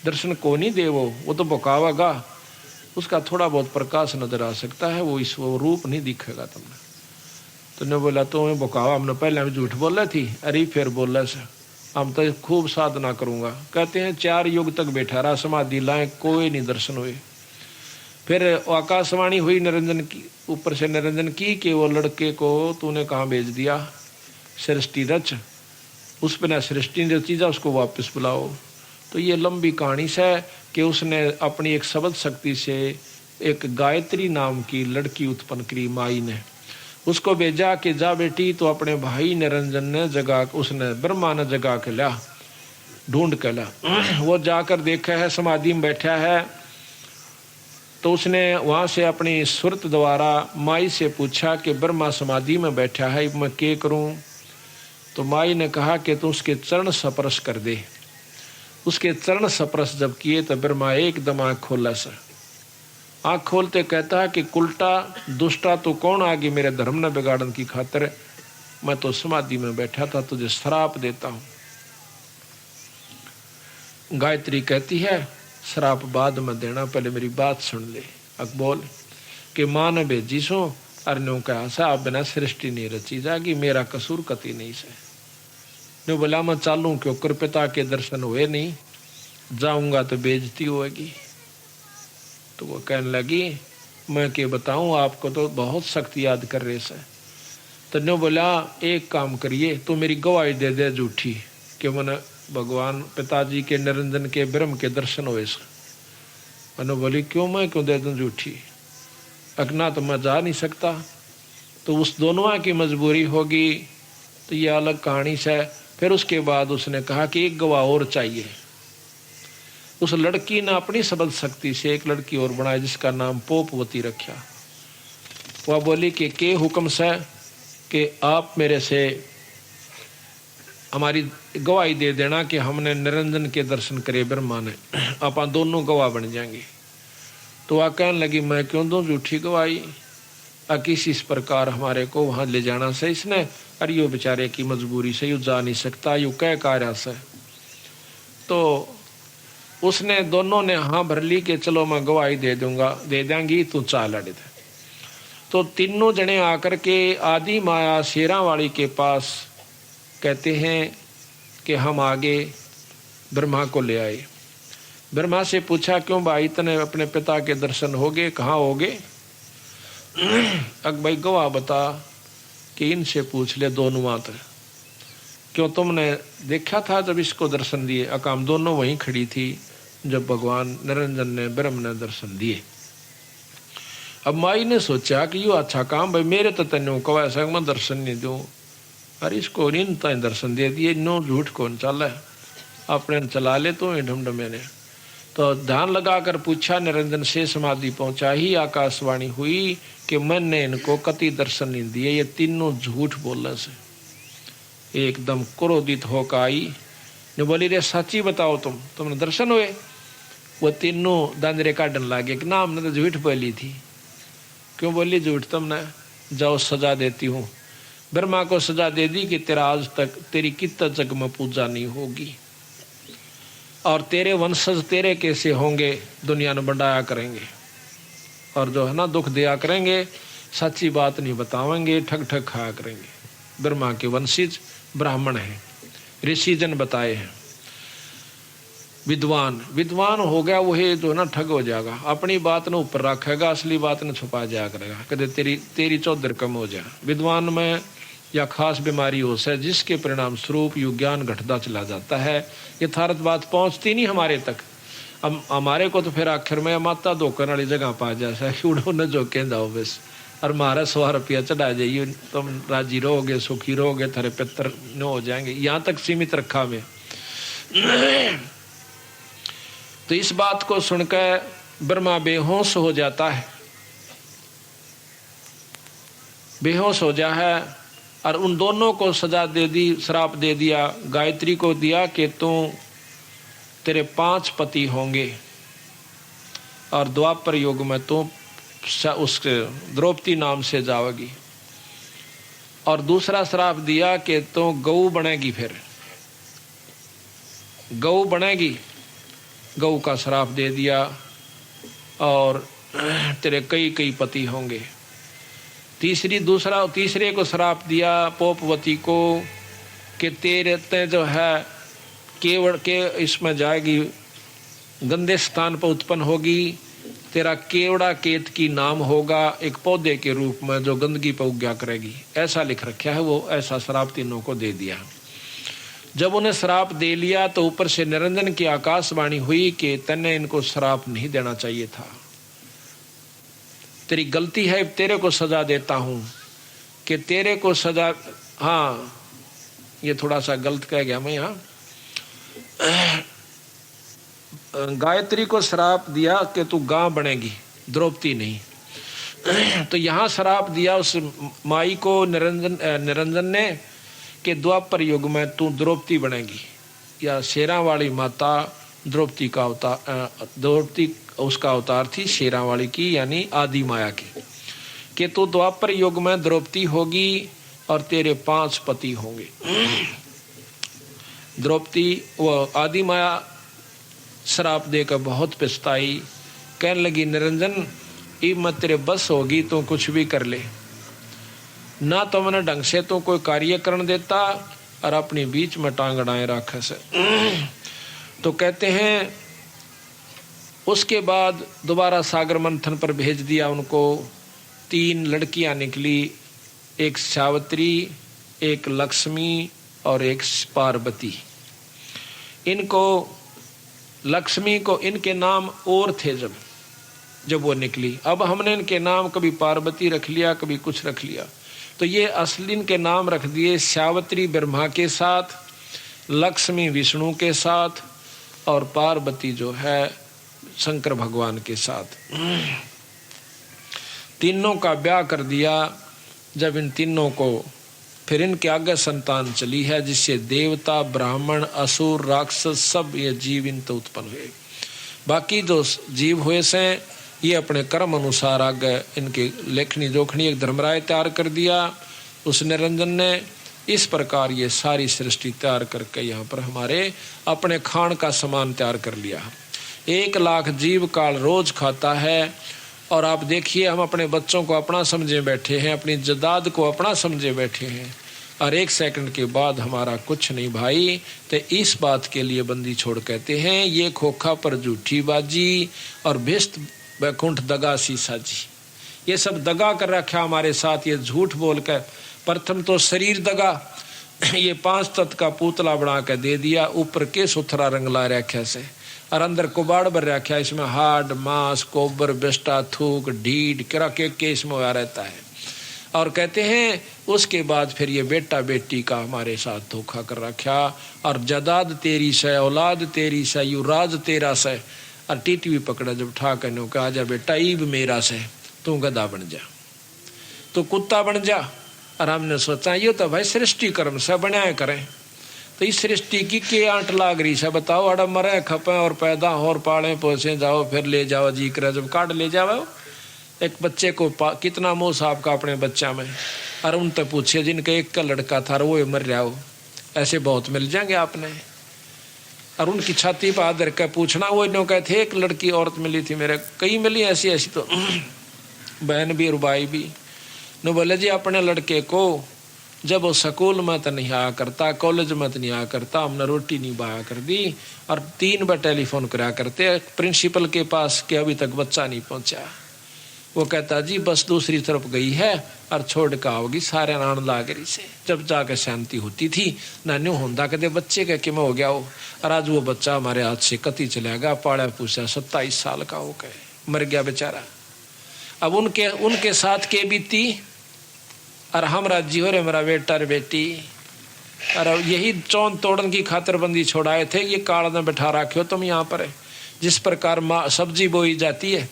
दर्शन को नहीं दे, वो तो बकावागा, उसका थोड़ा बहुत प्रकाश नजर आ सकता है, वो रूप नहीं दिखेगा तुमने। तो ने बोला तो मैं बकावा, हमने पहले में झूठ बोला थी, अरे फिर बोला से हम तो खूब साधना करूंगा। कहते हैं 4 युग तक बैठा रहा, समाधि लाए, कोई नहीं दर्शन हुए। फिर आकाशवाणी हुई निरंजन की, ऊपर से निरंजन की कि वो लड़के को तूने कहाँ भेज दिया, सृष्टि रच, उस पर ना सृष्टि ने रची जा, उसको वापस बुलाओ। तो ये लंबी कहानी से कि उसने अपनी एक शब्द शक्ति से एक गायत्री नाम की लड़की उत्पन्न करी माई ने। उसको भेजा कि जा बेटी, तो अपने भाई निरंजन ने उसने ब्रह्मा ने जगा के ला, ढूंढ के ला। वो जाकर देखा है समाधि में बैठा है। तो उसने वहां से अपनी सुरत द्वारा माई से पूछा कि ब्रह्मा समाधि में बैठा है, मैं क्या करूं? तो माई ने कहा कि तू उसके चरण स्पर्श कर दे। उसके चरण स्पर्श जब किए तो ब्रह्मा एकदम आँख खोला सा। आँख खोलते कहता है कि कुलटा दुष्टा तो कौन आ गई मेरे धर्म न बिगाड़न की खातिर? मैं तो समाधि में बैठा था, तुझे श्राप देता हूं। गायत्री कहती है श्राप बाद में देना, पहले मेरी बात सुन ले। अब बोल कि मां ने भेजी सो अरण्यों का साहब बिना सृष्टि नहीं रची जागी, मेरा कसूर कति नहीं से। नो बोला मैं चालू क्यों कर, पिता के दर्शन हुए नहीं, जाऊंगा तो बेइज्जती होगी। तो वो कहने लगी मैं क्या बताऊं आपको, तो बहुत सख्त याद कर रहे से। तो नो बोला एक काम करिए, तो मेरी गवाही दे दे झूठी कि मैंने भगवान पिताजी के निरंजन के ब्रह्म के दर्शन हुए से। मैंने बोली क्यों, मैं क्यों दे दूं झूठी? अगना तो मैं जा नहीं सकता। तो उस दोनों की मजबूरी होगी, तो ये अलग कहानी से। फिर उसके बाद उसने कहा कि एक गवाह और चाहिए। उस लड़की ने अपनी शब्द शक्ति से एक लड़की और बनाई जिसका नाम पोपवती रखा। वह बोली कि के हुक्म से कि आप मेरे से हमारी गवाही दे देना कि हमने निरंजन के दर्शन करे ब्रह्मा ने, आप दोनों गवाह बन जाएंगे। तो वह कहने लगी मैं क्यों दूं झूठी गवाही, किसी इस प्रकार हमारे को वहां ले जाना से इसने, अरे यो बेचारे की मजबूरी से यू जा नहीं सकता, यू कह कार्य से। तो उसने दोनों ने हाँ भर ली कि चलो मैं गवाही दे दूंगा, दे देंगी, तू चाल लड़े थे। तो तीनों जने आकर के आदि माया शेरा वाली के पास कहते हैं कि हम आगे ब्रह्मा को ले आए। ब्रह्मा से पूछा क्यों भाई तने अपने पिता के दर्शन हो गए, कहाँ हो गए? अग भाई गवाह बता कि इनसे पूछ ले दोनों मात्र, क्यों तुमने देखा था जब इसको दर्शन दिए? अकाम दोनों वहीं खड़ी थी जब भगवान निरंजन ने ब्रह्म ने दर्शन दिए। अब माई ने सोचा कि यो अच्छा काम भाई, मेरे तो तेन कवा ऐसा मैं दर्शन नहीं दूं, अरे इसको इन तय दर्शन दे दिए, नो झूठ कौन चल है, अपने चला ले तो ढमढमे ने। तो ध्यान लगाकर पूछा निरंजन से, समाधि पहुंचा ही आकाशवाणी हुई कि मैंने इनको कति दर्शन नहीं दिए, ये तीनों झूठ बोलने से। एकदम क्रोधित होकर आई ने बोली रे सच्ची बताओ तुमने दर्शन हुए? वो तीनों दांदरे काटने लगे कि ना हमने तो झूठ बोली थी। क्यों बोली झूठ तुमने? जाओ सजा देती हूँ। ब्रह्मा को सजा दे दी कि तेरा आज तक तेरी कितना जग में पूजा नहीं होगी और तेरे वंशज तेरे कैसे होंगे, दुनिया ने बढ़ाया करेंगे और जो है ना दुख दिया करेंगे, सच्ची बात नहीं बतावेंगे, ठग ठग खाया करेंगे। ब्रह्मा के वंशज ब्राह्मण हैं, ऋषि जन बताए हैं। विद्वान हो गया वही जो ना ठग हो जाएगा, अपनी बात ने ऊपर रखेगा, असली बात ने छुपा जाया करेगा, कदे तेरी चौधर कम हो जाए। विद्वान में या खास बीमारी हो से जिसके परिणाम स्वरूप यु ज्ञान घटता चला जाता है, यथार्थ बात पहुंचती नहीं हमारे तक। अब हमारे को तो फिर आखिर में माता धोकर वाली जगह पा जाए उन्होंने जो कहना हो बस, और मारा 100 रुपया चढ़ा जाइए, तुम राजी रहोगे, सुखी रहोगे, थारे पितर न हो जाएंगे, यहाँ तक सीमित रखा में। तो इस बात को सुनकर ब्रह्मा बेहोश हो जाता है, बेहोश हो जा है, और उन दोनों को सजा दे दी, श्राप दे दिया। गायत्री को दिया कि तेरे 5 पति होंगे और द्वापर युग में तू उस द्रौपदी नाम से जाओगी। और दूसरा श्राप दिया कि तू गऊ बनेगी, फिर गऊ बनेगी, गऊ का श्राप दे दिया और तेरे कई पति होंगे। तीसरे को श्राप दिया पोपवती को कि तेरे ते जो है केवड़ के इसमें जाएगी, गंदे स्थान पर उत्पन्न होगी, तेरा केवड़ा केत की नाम होगा, एक पौधे के रूप में जो गंदगी पर उग्या करेगी, ऐसा लिख रखा है। वो ऐसा श्राप तीनों को दे दिया। जब उन्हें श्राप दे लिया तो ऊपर से निरंजन की आकाशवाणी हुई कि तन्ने इनको श्राप नहीं देना चाहिए था, तेरी गलती है, तेरे को सजा देता हूं। कि तेरे को सजा, हाँ ये थोड़ा सा गलत कह गया मैं यहाँ, गायत्री को श्राप दिया कि तू गां बनेगी, द्रौपदी नहीं। तो यहाँ श्राप दिया उस माई को निरंजन ने कि द्वापर युग में तू द्रौपदी बनेगी, या शेरा वाली माता द्रौपदी का अवतार, द्रौपदी उसका अवतार थी शेरा वाली की, यानी आदि माया की, कि तू द्वापर युग में द्रौपदी होगी और तेरे 5 पति होंगे। द्रौपदी वो आदि माया श्राप देकर बहुत पछताई, कहने लगी निरंजन ई मत तेरे बस होगी तो कुछ भी कर ले, ना तो मैंने ढंग से तो कोई कार्य करने देता और अपनी बीच में टांग अड़ाए राखे से। तो कहते हैं उसके बाद दोबारा सागर मंथन पर भेज दिया उनको। 3 लड़कियां निकली, एक सावित्री, एक लक्ष्मी और एक पार्वती। इनको लक्ष्मी को इनके नाम और थे जब वो निकली, अब हमने इनके नाम कभी पार्वती रख लिया कभी कुछ रख लिया, तो ये असली इनके नाम रख दिए सावित्री ब्रह्मा के साथ, लक्ष्मी विष्णु के साथ और पार्वती जो है शंकर भगवान के साथ। तीनों का ब्याह कर दिया। जब इन तीनों को फिर इनके आगे संतान चली है, जिससे देवता ब्राह्मण असुर राक्षस सब ये जीव इन तो उत्पन्न हुए। बाकी जो जीव हुए से ये अपने कर्म अनुसार आगे इनके लेखनी जोखनी एक धर्मराय तैयार कर दिया उस निरंजन ने। इस प्रकार ये सारी सृष्टि तैयार करके यहाँ पर हमारे अपने खान का सामान तैयार कर लिया। 1 लाख जीव काल रोज खाता है। और आप देखिए हम अपने बच्चों को अपना समझे बैठे हैं, अपनी जदाद को अपना समझे बैठे हैं, और 1 सेकंड के बाद हमारा कुछ नहीं भाई। तो इस बात के लिए बंदी छोड़ कहते हैं ये खोखा पर झूठी बाजी और भिष्ट वैकुंठ दगा सीसा जी। ये सब दगा कर रखा हमारे साथ, ये झूठ बोल कर। प्रथम तो शरीर दगा, ये 5 तत्व का पुतला बना कर दे दिया, ऊपर के सुथरा रंग ला रखा से और अंदर कुबाड़ भर रखा, इसमें हाड मांस कोबर बिस्टा थूक ढीड किरा के इसमें हुआ रहता है। और कहते हैं उसके बाद फिर ये बेटा बेटी का हमारे साथ धोखा कर रखा, और जदाद तेरी से औलाद तेरी से युवराज तेरा से, और टीटी भी पकड़ा जब उठा कहने कहा आजा बेटा ईब मेरा से, तू गधा बन जा, तू कुत्ता बन जा। और हमने सोचा ये तो भाई सृष्टि कर्म से बनाए करें, तो इस सृष्टि की के आंट लाग रही से बताओ। अड़ मरे खपे और पैदा और पाले पोसे जाओ फिर ले जाओ जी करे जब काट ले जाओ। एक बच्चे को कितना मोह साहब का अपने बच्चा में, और उनसे पूछे जिनका एक का लड़का था वो मर रहा हो, ऐसे बहुत मिल जाएंगे आपने। और उनकी छाती पर आदर कर पूछना, वो इन्हों कहते एक लड़की औरत मिली थी मेरे, कई मिली ऐसी ऐसी तो बहन भी और भाई भी। न बोले जी अपने लड़के को जब वो स्कूल में तो नहीं आया करता, कॉलेज में तो नहीं आया करता, हमने रोटी नहीं बाया कर दी, और 3 बार टेलीफोन कराया करते प्रिंसिपल के पास कि अभी तक बच्चा नहीं पहुंचा। वो कहता जी बस दूसरी तरफ गई है और छोड़ कर आओगी सारे नान लागरी से। जब जाकर शांति होती थी नान्यू होंदा कहते बच्चे का कि मैं हो गया हो, और आज वो बच्चा हमारे हाथ से कति चला गया, पाड़ा पूछा 27 साल का हो गए, मर गया बेचारा। अब उनके साथ के बीती, और हम राजी हो रहे मेरा बेटा और बेटी, और यही चौन तोड़न की खातरबंदी छोड़ाए थे। ये काल में बैठा रखे हो तुम यहाँ पर, जिस प्रकार सब्जी बोई जाती है।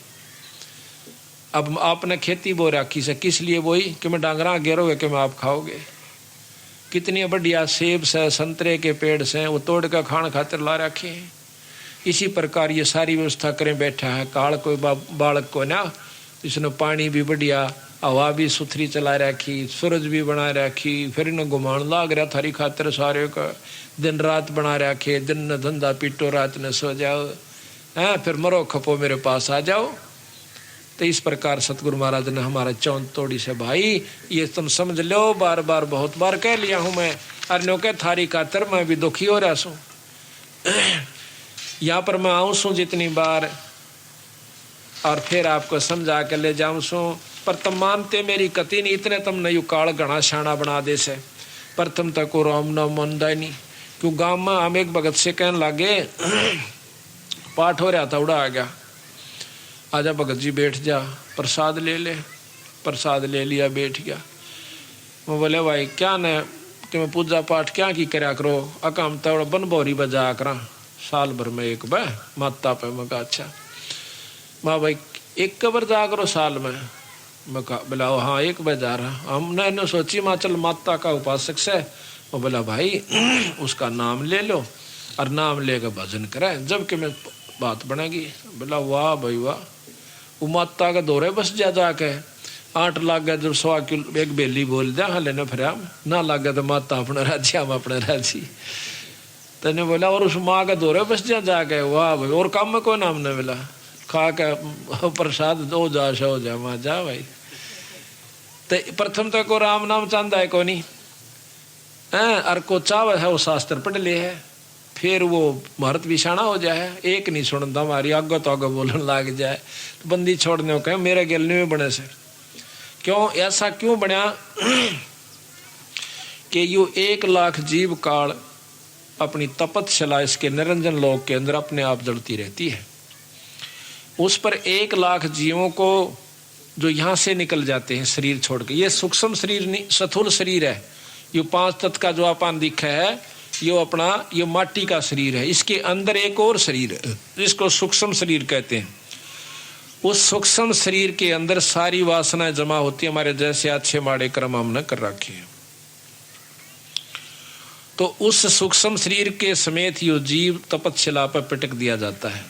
अब आपने खेती बो रखी से किस लिए बोई कि मैं डांगरा गेरोगे कि मैं आप खाओगे। कितनी बढ़िया सेब से संतरे के पेड़ से वो तोड़ कर खान खातिर ला रखे हैं। इसी प्रकार ये सारी व्यवस्था करें बैठा है काल कोई बालक को ना, इसने पानी भी बढ़िया, हवा भी सुथरी चला रखी, सूरज भी बना रखी, फिर इन्हें घुमान लाग रहा थारी खातिर सारे का, दिन रात बना रखे, दिन न धंधा पीटो रात न सो जाओ, हैं फिर मरो खपो मेरे पास आ जाओ। तो इस प्रकार सतगुरु महाराज ने हमारा चौन तोड़ी से भाई ये तुम समझ लो, बार बार बहुत बार कह लिया हूं मैं, अरे के थारी खातिर मैं भी दुखी हो रहा सू। यहाँ पर मैं आऊं सू जितनी बार और फिर आपको समझा के ले जाऊं सू, पर तुम मानते मेरी कति नहीं, इतने तुम नयु काल घना शाना बना दे से। पर तुम तक को राम न मन नहीं, क्यों गांव में हम एक भगत से कहने लगे पाठ हो रहा था, उड़ा आ गया, आजा भगत जी बैठ जा प्रसाद ले ले। प्रसाद ले लिया बैठ गया। मैं बोले भाई क्या न कि मैं पूजा पाठ क्या की करया करो, अकाम तवड़ बनबोरी बजा करा साल भर में एक बार माता पे। मैं कहा अच्छा। माँ भाई एक कबर जा करो साल में। मैं कहा बोला हाँ एक बार जा रहा। हमने सोची माँ चल माता का उपासक से। वो बोला भाई उसका नाम ले लो और नाम लेकर भजन करें जबकि मैं बात बनेगी। बोला वाह भाई वाह, वो माता का दौरे बस जा जाके 8 लाख गया जब 100 किलो एक बेली बोल दिया हाँ लेने फिर ना लग गया तो माता अपने राज्य हम अपने राज्य। तेने बोला और उस माँ का दौरे बस जा जाके वाह भाई, और काम में कोई नाम नहीं मिला, खा के प्रसाद दो जा सो जा माँ जा भाई। तो प्रथम तो को राम नाम चाहता है को नहीं और को चाव है वो शास्त्र पढ़ ले है, फिर वो भारत विषाणा हो जाए, एक नहीं सुनता हमारी आगे तो आगे बोलने लग जाए तो बंदी छोड़ने को कहे मेरे गिलने में बने से। क्यों ऐसा क्यों बना कि यो 1 लाख जीव काल अपनी तपस्या इसके निरंजन लोक के अंदर अपने आप जलती रहती है। उस पर 1 लाख जीवों को जो यहाँ से निकल जाते हैं शरीर छोड़ के, ये सूक्ष्म शरीर नहीं स्थूल शरीर है। ये 5 तत्व का जो अपन दिखा है ये अपना ये माटी का शरीर है, इसके अंदर एक और शरीर है जिसको सूक्ष्म शरीर कहते हैं। उस सूक्ष्म शरीर के अंदर सारी वासनाएं जमा होती है, हमारे जैसे अच्छे माड़े कर्म हमने कर रखे हैं। तो उस सूक्ष्म शरीर के समेत यो जीव तपस्या पर पिटक दिया जाता है।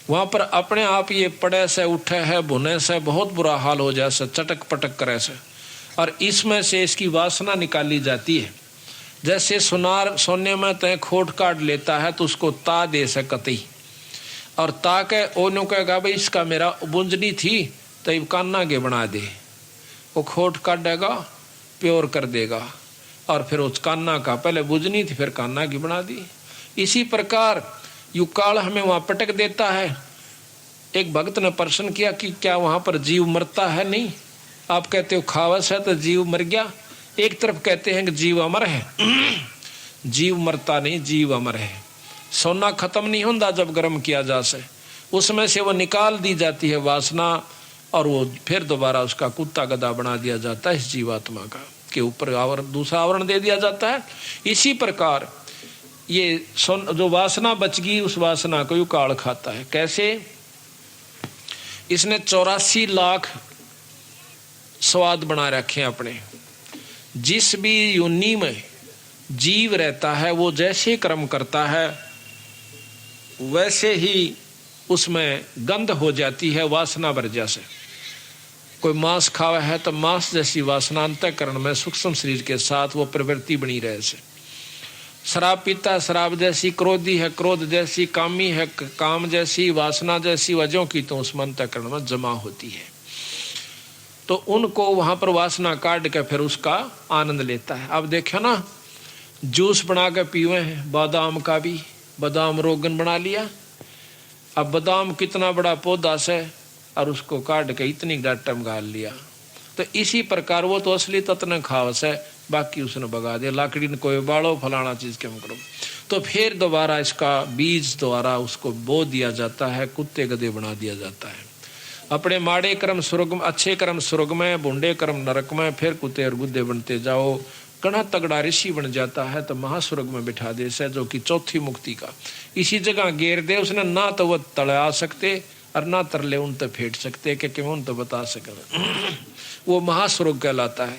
वहां पर अपने आप ये पड़े से उठे है भुने से बहुत बुरा हाल हो जाए से चटक पटक करे से, और इसमें से इसकी वासना निकाली जाती है। जैसे सुनार सोने में तय खोट काट लेता है तो उसको ता दे सकती, और ता के ओनो कहेगा भाई इसका मेरा बुंजनी थी तो ये कान्ना के बना दे, वो खोट काट देगा प्योर कर देगा और फिर उस कान्ना का पहले बुंजनी थी फिर कान्ना की बना दी। इसी प्रकार यु काल हमें वहां पटक देता है। एक भक्त ने प्रश्न किया कि क्या वहां पर जीव मरता है? नहीं, आप कहते हो खावस है तो जीव मर गया, एक तरफ कहते हैं कि जीव अमर है। जीव मरता नहीं, जीव अमर है। सोना खत्म नहीं होता जब गर्म किया जा से, उसमें से वो निकाल दी जाती है वासना और वो फिर दोबारा उसका कुत्ता गधा बना दिया जाता है इस जीवात्मा का, के ऊपर आवरण दूसरा आवरण दे दिया जाता है। इसी प्रकार ये जो वासना बच गई उस वासना को यू काल खाता है। कैसे? इसने 84 लाख स्वाद बना रखे हैं अपने। जिस भी योनि में जीव रहता है वो जैसे कर्म करता है वैसे ही उसमें गंध हो जाती है वासना वर्जा से। कोई मांस खावा है तो मांस जैसी वासना अंतःकरण में सूक्ष्म शरीर के साथ वो प्रवृत्ति बनी रहे से। शराब पीता है शराब जैसी, क्रोधी है क्रोध जैसी, कामी है काम जैसी, वासना जैसी वजहों की तो उसमें अंतःकरण में जमा होती है। तो उनको वहां पर वासना काट के फिर उसका आनंद लेता है। अब देखो ना, जूस बना के पीवे हैं बादाम का भी, बादाम रोगन बना लिया। अब बादाम कितना बड़ा पौधा से और उसको काट के इतनी डाटम गाल लिया। तो इसी प्रकार वो तो असली तत्व ने खावस है, बाकी उसने बगा दिया, लाकड़ी ने कोई बाड़ो फलाना चीज क्यों करो। तो फिर दोबारा इसका बीज द्वारा उसको बो दिया जाता है, कुत्ते गधे बना दिया जाता है। अपने माड़े कर्म स्वर्ग में, अच्छे कर्म स्वर्ग में, बुंडे कर्म नरक में, फिर कुत्ते और गुद्दे बनते जाओ। कड़ा तगड़ा ऋषि बन जाता है तो महास्वर्ग में बिठा दे से, जो कि चौथी मुक्ति का इसी जगह घेर दे उसने। ना तो वह तड़ा सकते और ना तरले उन तो फेंट सकते कि उन तो बता सके। वो महास्वर्ग कहलाता है।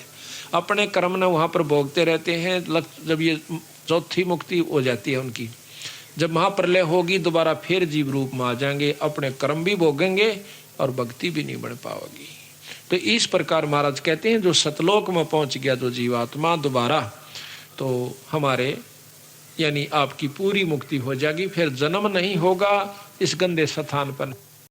अपने कर्म ने वहां पर भोगते रहते हैं। जब ये चौथी मुक्ति हो जाती है उनकी, जब महाप्रलय होगी दोबारा फिर जीव रूप में आ जाएंगे, अपने कर्म भी भोगेंगे और भक्ति भी नहीं बढ़ पाओगी। तो इस प्रकार महाराज कहते हैं जो सतलोक में पहुंच गया जो जीवात्मा दोबारा, तो हमारे यानी आपकी पूरी मुक्ति हो जाएगी, फिर जन्म नहीं होगा इस गंदे स्थान पर।